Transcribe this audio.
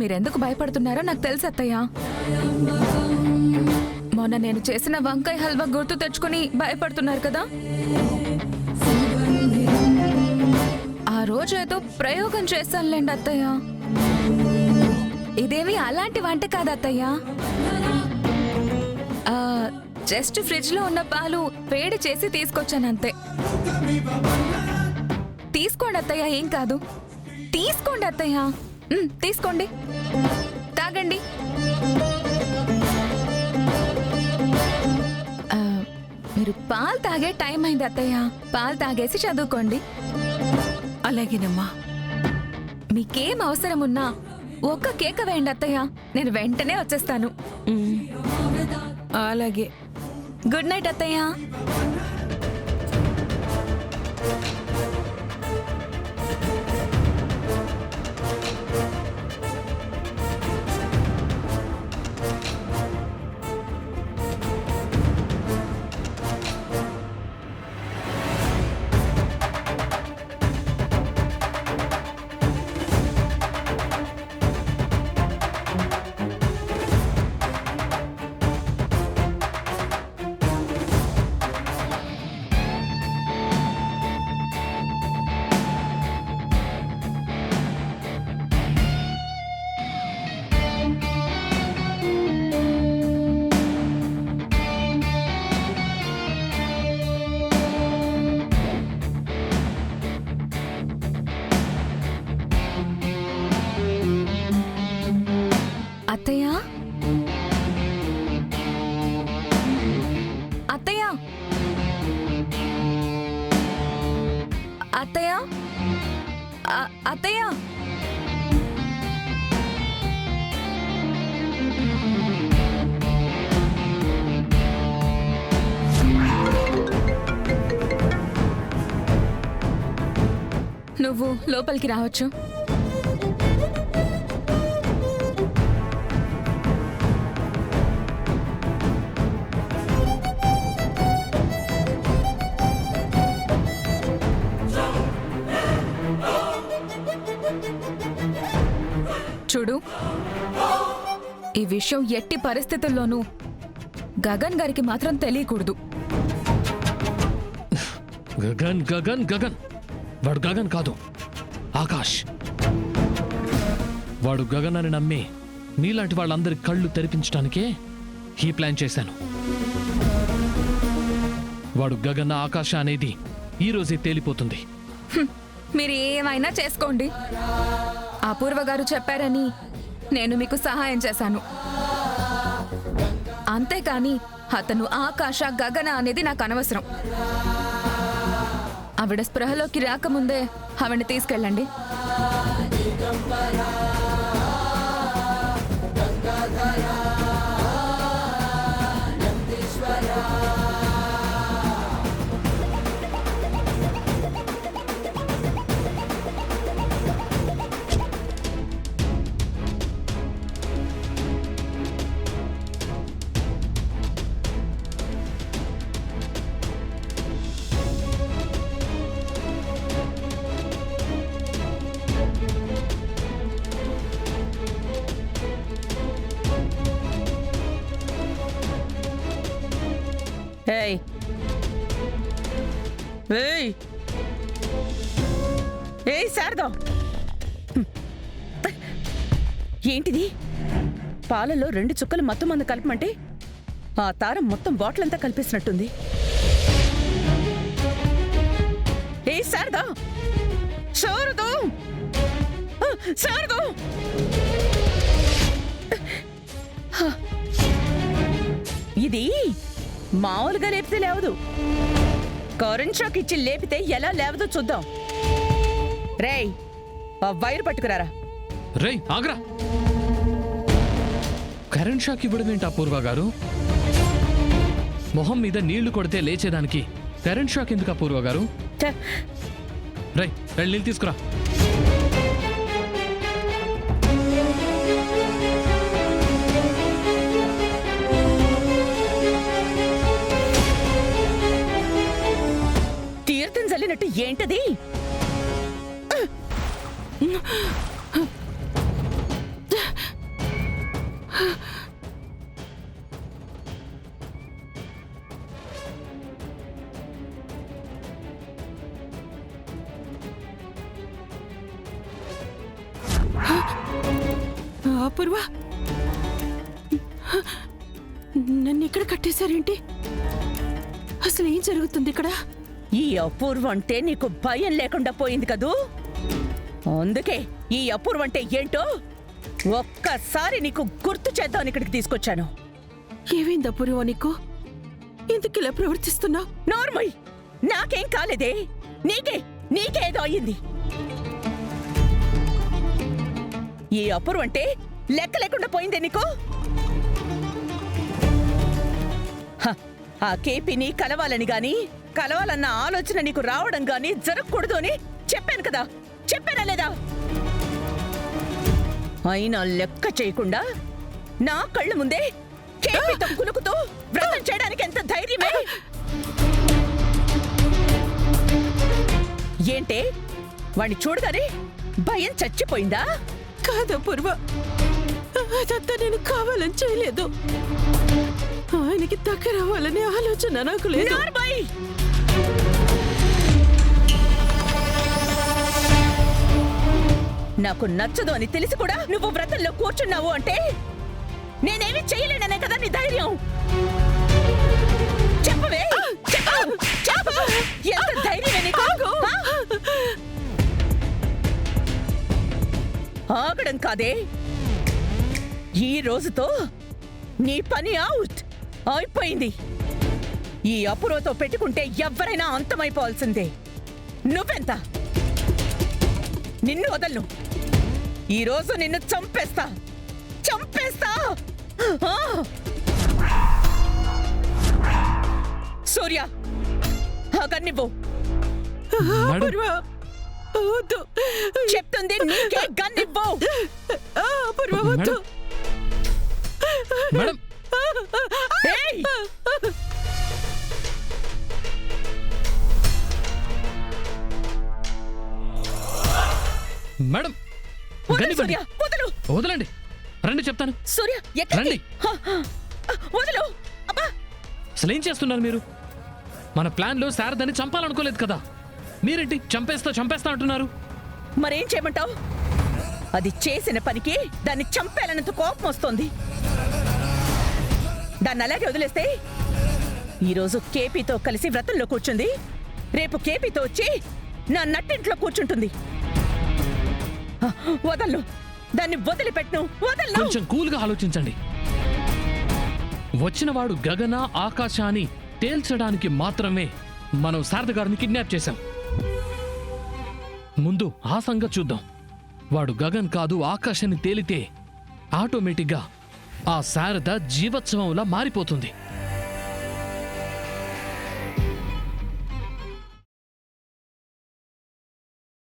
మీరెందుకు భయపడుతున్నారో నాకు తెలుసు అత్తయ్య. మొన్న నేను చేసిన వంకాయ హల్వా గుర్తు తెచ్చుకుని భయపడుతున్నారు కదా. ఆ రోజు ఏదో ప్రయోగం చేశానులేండి అత్తయ్య. ఇదేమి అలాంటి వంట కాదు అత్తయ్య. జస్ట్ ఫ్రిడ్జ్ లో ఉన్న పాలు వేడి చేసి తీసుకొచ్చానంతే. తీసుకోండి అత్తయ్య, ఏం కాదు. తీసుకోండి అత్తయ్య, తీసుకోండి, తాగండి. మీరు పాలు తాగే టైం అయింది అత్తయ్య. పాలు తాగేసి చదువుకోండి. అలాగేనమ్మా. మీకేం అవసరం ఉన్నా ఒక్క కేక వేయండి అత్తయ్య, నేను వెంటనే వచ్చేస్తాను. అలాగే. గుడ్ నైట్ అత్తయ్య. అత్తయ్య, అత్తయ్య, అత్తయ్య, అత్తయ్య. నువ్వు లోపలికి రావచ్చు. చూడు, ఈ విషయం ఎట్టి పరిస్థితుల్లోనూ గగన్ గారికి మాత్రం తెలియకూడదు. గగన్ గగన్ గగన్ వాడు గగన్ కాదు, ఆకాష్. వాడు గగన్ అని నమ్మి నీలాంటి వాళ్ళందరి కళ్ళు తెరిపించడానికే ఈ ప్లాన్ చేశాను. వాడు గగన్ ఆకాశ అనేది ఈ రోజే తేలిపోతుంది. మీరు ఏమైనా చేసుకోండి. అపూర్వ గారు చెప్పారని నేను మీకు సహాయం చేశాను. అంతేకాని అతను ఆకాశ గగన అనేది నాకు అనవసరం. ఆవిడ స్పృహలోకి రాకముందే ఆవిడని తీసుకెళ్ళండి. ఏయ్ ఏయ్ ఏయ్ శారదా, ఏంటిది? పాలలో 2 చుక్కలు మత్తు మందు కలపమంటే ఆ తారం మొత్తం బాటిల్ అంతా కలిపేసినట్టుంది. ఏయ్ శారదా, శారదా, శారదా, ఇది మామూలుగా లేపితే లేవదు. కరెంట్ షాక్ ఇచ్చి లేపితే ఎలా లేవదో చూద్దాం. రేయ్, ఆ వైర్ పట్టుకురారా. రేయ్ ఆగ్రా. కరెంట్ షాక్ ఇవ్వడం ఏంటి అపూర్వ గారు? మొహం మీద నీళ్లు కొడితే లేచేదానికి కరెంట్ షాక్ ఎందుకు అపూర్వ గారు? రేయ్, నీళ్ళు తీసుకురా. తీర్థం చల్లినట్టు ఏంటది? అపూర్వ, నన్ను ఇక్కడ కట్టేశారేంటి? అసలు ఏం జరుగుతుంది ఇక్కడ? ఈ అపూర్వ అంటే నీకు భయం లేకుండా పోయింది కదూ. అందుకే ఈ అపూర్వ అంటే ఏంటో ఒక్కసారి నీకు గుర్తు చేద్దామని ఇక్కడికి తీసుకొచ్చాను. ఏమైంది అపూర్వ నీకు? ఎందుకు ఇలా ప్రవర్తిస్తున్నావు? నార్మల్, నాకేం కాలేదే, నీకేదో అయ్యింది. ఈ అపూర్వ అంటే లెక్క లేకుండా పోయిందే నీకు. ఆ కేపీని కలవాలని గాని, కలవాలన్న ఆలోచన నీకు రావడం గాని జరగకూడదు అని చెప్పాను కదా, చెప్పానా లేదా? అయినా లెక్క చేయకుండా నా కళ్ళ ముందే కేపీతో కులుకుతూ వ్రతం చేయడానికి ఎంత ధైర్యమే! ఏంటే, వాణ్ణి చూడగానే భయం చచ్చిపోయిందా? కాదు అపూర్వ, అదంతా నేను కావాలని చేయలేదు. ఆయనకి దగ్గర అవ్వాలనే ఆలోచన నాకు లేదు. నార్మల్! నాకు నచ్చదు అని తెలిసి కూడా నువ్వు వ్రతంలో కూర్చున్నావు అంటే నేనేమి చేయలేననే కదా నీ ధైర్యం. చెప్పవే, చెప్పు, ఎంత ధైర్యమే నీకు? ఆగడం కాదే, ఈ రోజుతో నీ పని అవుట్ అయిపోయింది. ఈ అపూర్వతో పెట్టుకుంటే ఎవరైనా అంతమైపోవాల్సిందే. నువ్వెంత? నిన్ను వదలను. ఈరోజు నిన్ను చంపేస్తా. సూర్య, ఆ గన్నివ్వు. అపూర్వ, వద్దు. చెప్తుంది నీకే, గన్నివ్వు. అపూర్వ, వద్దు. మేడం, ఏయ్! మేడం, వదలు గన్నివ్వండి. సూర్య, వదలు. వదలండి, రండి చెప్తాను. సూర్య, ఎక్కడికి? రండి. వదలు. అబ్బా, అసలు ఏం చేస్తున్నారు మీరు? మన ప్లాన్లో శారదని చంపాలనుకోలేదు కదా, మీరేంటి చంపేస్తా అంటున్నారు? మరేం చేయమంటావు? అది చేసిన పనికి దాన్ని చంపేయాలన్నంత కోపం వస్తోంది. దాన్ని అలాగే వదిలేస్తే ఈరోజు కేపీతో కలిసి వ్రతంలో కూర్చుంది, రేపు కేపీతో వచ్చి నా నట్టింట్లో కూర్చుంటుంది. వదలను, దాన్ని వదిలిపెట్టును, వదలను. కొంచెం కూల్గా ఆలోచించండి. వచ్చినవాడు గగన ఆకాశ అని తేల్చడానికి మాత్రమే మనం శారద గారిని కిడ్నాప్ చేశాం. ముందు ఆ సంగతి చూద్దాం. వాడు గగన్ కాదు ఆకాశాన్ని తేలితే ఆటోమేటిక్గా ఆ శారద జీవోత్సవంలా మారిపోతుంది.